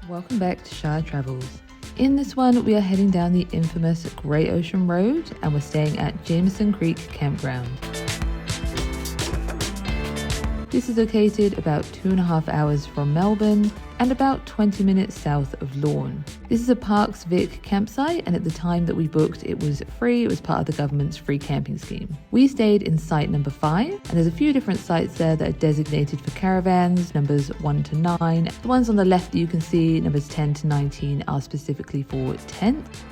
Welcome back to Shire Travels. In this one, we are heading down the infamous Great Ocean Road and we're staying at Jamieson Creek Campground. This is located about 2.5 hours from Melbourne and about 20 minutes south of Lorne. This is a Parks Vic campsite, and at the time that we booked it was free. It was part of the government's free camping scheme. We stayed in site number 5, and there's a few different sites there that are designated for caravans, numbers 1 to 9. The ones on the left that you can see, numbers 10 to 19, are specifically for tents.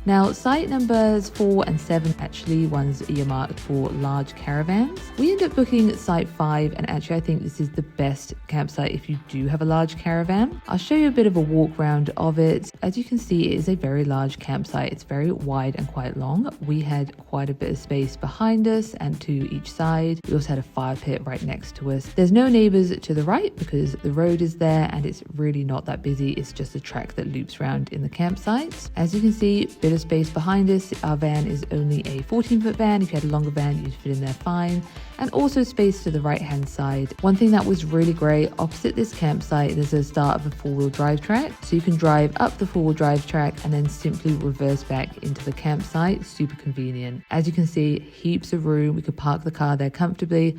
Now, site numbers 4 and 7 actually ones earmarked for large caravans. We ended up booking site 5, and actually I think this is the best campsite if you do have a large caravan. I'll show you a bit of a walk round of it. As you can see, it is a very large campsite. It's very wide and quite long. We had quite a bit of space behind us and to each side. We also had a fire pit right next to us. There's no neighbours to the right because the road is there and it's really not that busy. It's just a track that loops around in the campsite. As you can see, bit of space behind us. Our van is only a 14-foot van. If you had a longer van, you'd fit in there fine. And also space to the right hand side. One thing that was really great, opposite this campsite there's a start of a 4-wheel drive track, so you can drive up the 4-wheel drive track and then simply reverse back into the campsite. Super convenient. As you can see, heaps of room. We could park the car there comfortably.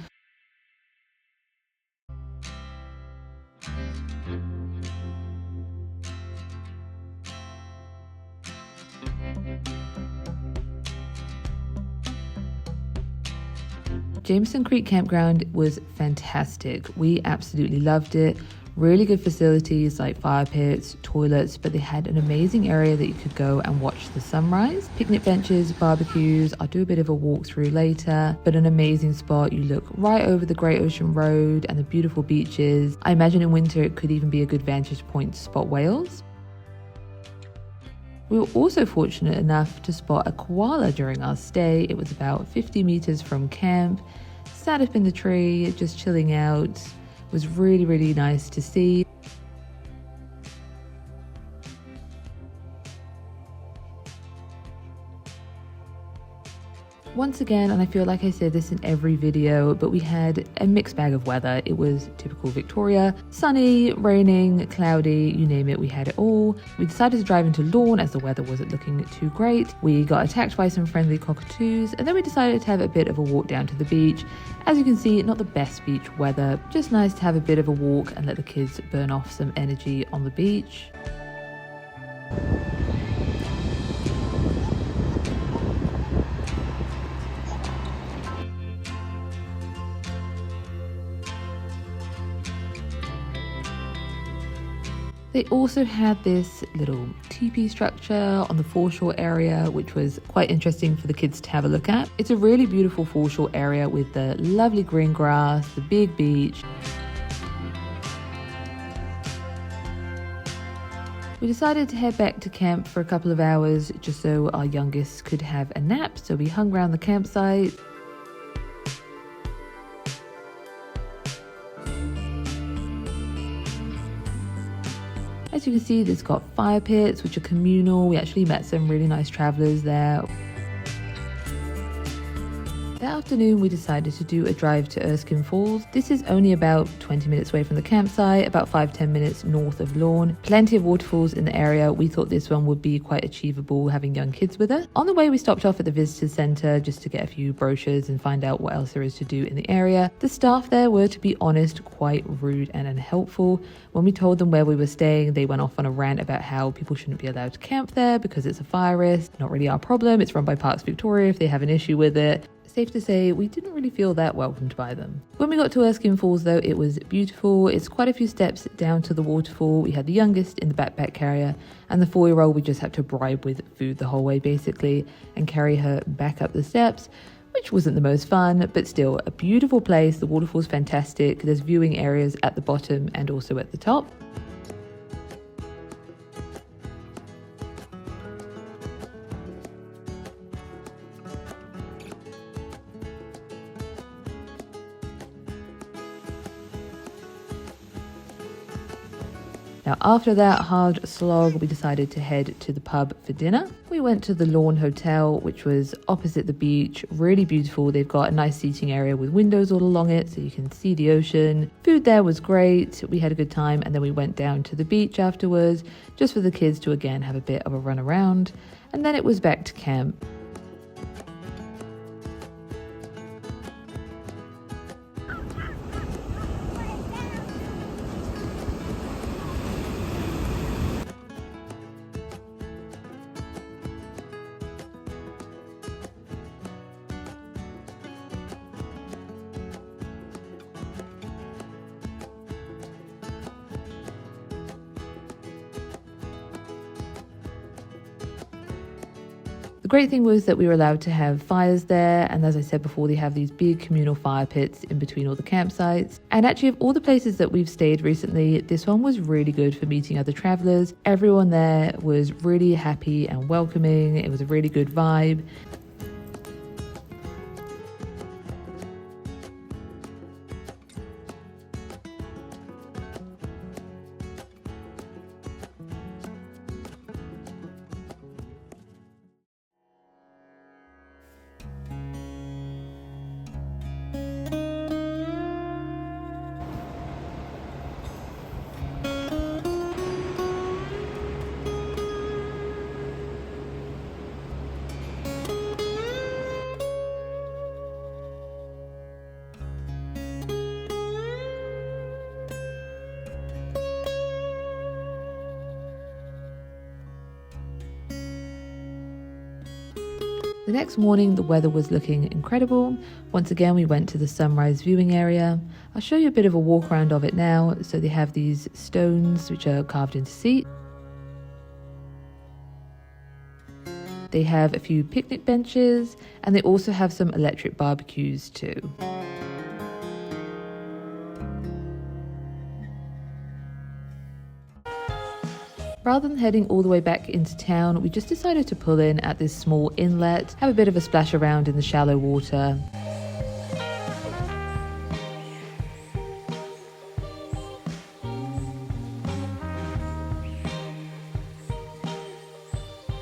Jamieson Creek Campground was fantastic. We absolutely loved it. Really good facilities like fire pits, toilets, but they had an amazing area that you could go and watch the sunrise. Picnic benches, barbecues. I'll do a bit of a walkthrough later, but an amazing spot. You look right over the Great Ocean Road and the beautiful beaches. I imagine in winter it could even be a good vantage point to spot whales. We were also fortunate enough to spot a koala during our stay. It was about 50 meters from camp, sat up in the tree, just chilling out. It was really, really nice to see. Once again, and I feel like I said this in every video, but we had a mixed bag of weather. It was typical Victoria, sunny, raining, cloudy, you name it, we had it all. We decided to drive into Lorne as the weather wasn't looking too great. We got attacked by some friendly cockatoos, and then we decided to have a bit of a walk down to the beach. As you can see, not the best beach weather, just nice to have a bit of a walk and let the kids burn off some energy on the beach. They also had this little teepee structure on the foreshore area, which was quite interesting for the kids to have a look at. It's a really beautiful foreshore area with the lovely green grass, the big beach. We decided to head back to camp for a couple of hours just so our youngest could have a nap. So we hung around the campsite. As you can see, there's got fire pits, which are communal. We actually met some really nice travellers there. That afternoon, we decided to do a drive to Erskine Falls. This is only about 20 minutes away from the campsite, about 5-10 minutes north of Lorne. Plenty of waterfalls in the area. We thought this one would be quite achievable having young kids with us. On the way, we stopped off at the visitors centre just to get a few brochures and find out what else there is to do in the area. The staff there were, to be honest, quite rude and unhelpful. When we told them where we were staying, they went off on a rant about how people shouldn't be allowed to camp there because it's a fire risk. Not really our problem. It's run by Parks Victoria if they have an issue with it. Safe to say, we didn't really feel that welcomed by them. When we got to Erskine Falls though, it was beautiful. It's quite a few steps down to the waterfall. We had the youngest in the backpack carrier, and the 4-year-old we just had to bribe with food the whole way basically and carry her back up the steps, which wasn't the most fun, but still a beautiful place. The waterfall's fantastic. There's viewing areas at the bottom and also at the top. Now after that hard slog, we decided to head to the pub for dinner. We went to the Lorne Hotel, which was opposite the beach, really beautiful. They've got a nice seating area with windows all along it so you can see the ocean. Food there was great, we had a good time, and then we went down to the beach afterwards just for the kids to again have a bit of a run around, and then it was back to camp. The great thing was that we were allowed to have fires there, and as I said before, they have these big communal fire pits in between all the campsites. And actually, of all the places that we've stayed recently, this one was really good for meeting other travelers. Everyone there was really happy and welcoming. It was a really good vibe. The next morning, the weather was looking incredible. Once again, we went to the sunrise viewing area. I'll show you a bit of a walk around of it now. So they have these stones which are carved into seats. They have a few picnic benches, and they also have some electric barbecues too. Rather than heading all the way back into town, we just decided to pull in at this small inlet, have a bit of a splash around in the shallow water.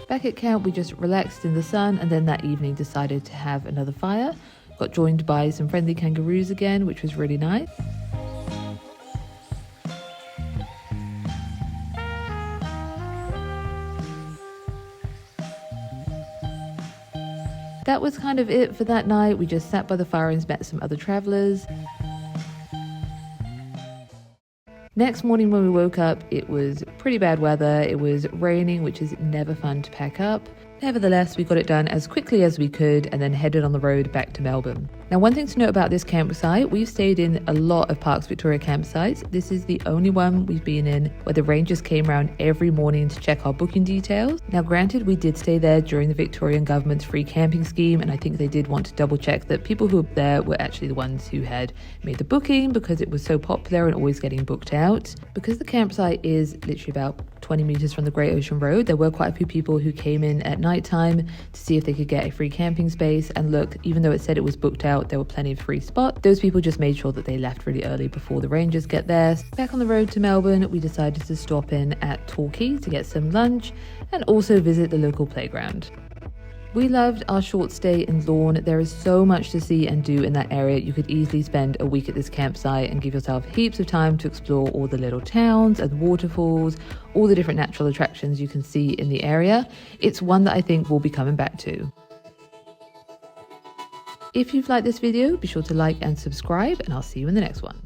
Back at camp, we just relaxed in the sun, and then that evening decided to have another fire. Got joined by some friendly kangaroos again, which was really nice. That was kind of it for that night. We just sat by the fire and met some other travelers. Next morning when we woke up, it was pretty bad weather. It was raining, which is never fun to pack up. Nevertheless, we got it done as quickly as we could and then headed on the road back to Melbourne. Now, one thing to note about this campsite, we've stayed in a lot of Parks Victoria campsites. This is the only one we've been in where the rangers came around every morning to check our booking details. Now, granted, we did stay there during the Victorian government's free camping scheme, and I think they did want to double check that people who were there were actually the ones who had made the booking because it was so popular and always getting booked out. Because the campsite is literally about 20 meters from the Great Ocean Road, there were quite a few people who came in at night time to see if they could get a free camping space. And look, even though it said it was booked out, there were plenty of free spots. Those people just made sure that they left really early before the rangers get there. Back on the road to Melbourne, we decided to stop in at Torquay to get some lunch and also visit the local playground. We loved our short stay in Lorne. There is so much to see and do in that area. You could easily spend a week at this campsite and give yourself heaps of time to explore all the little towns and waterfalls, all the different natural attractions you can see in the area. It's one that I think we'll be coming back to. If you've liked this video, be sure to like and subscribe, and I'll see you in the next one.